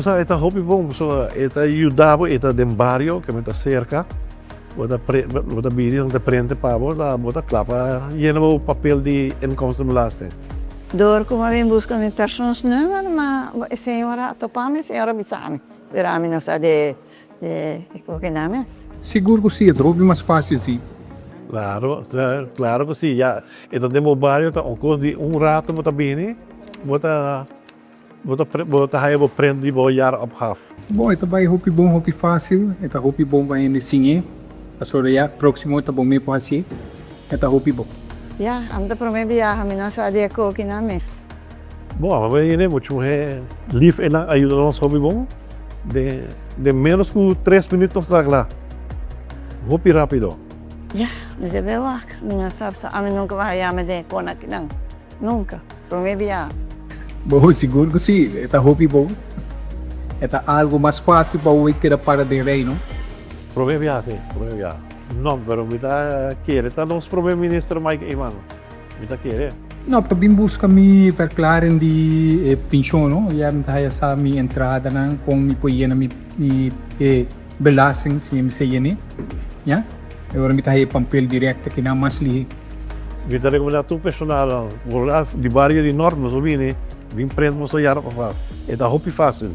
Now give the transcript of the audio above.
Basta ita hopi bom, so ita ayudava ita dem barrio que está cerca. Bota bini ng frente pa bota klapa yan o papel de inkomstenbelasting. Door komen we in busca met persoonsnummer, maar senhora topame, senhora bisame. Verami não sabe o que nome é. Seguro que sim, é droga mais fácil sim. Claro que sim. Ja, ita dem barrio ta onkos de rato bota bini, bota haya bo prende de bo jaar op half. Bom, ito ba hopi bom, hopi fácil, ito hopi bom ba ini singe. Asora ya, próximo ito bom me po assim, ito hopi bom. Ja, am da prome viaja, não sabe o que nome é. Bom, mas aí né, muito lief en ajuda ons hobby bom. De menos que 3 minutos lá. Hopi rápido. Ja, mas é bem lá, não sabe, a mim nunca vai a me de con aqui não. Nunca. Prome viaja. Bom, seguro que sim, ito hopi bom. Ito algo mais fácil para o que para de rei, não? Problema sim, problema. Não, pero me dá querer, tá nosso primeiro-ministro Mike Emmanuel. Me dá querer. Não, também busca me verklaren de pensão, não? Já me dá essa minha entrada não, com me põe na mi belasting se me sei né? Já? Agora me dá papel direto que não mais li. Me dá recomendar tu personal, de barrio de norte, mas o vini, vim prendo mo sa yara pa. É da hopi fácil.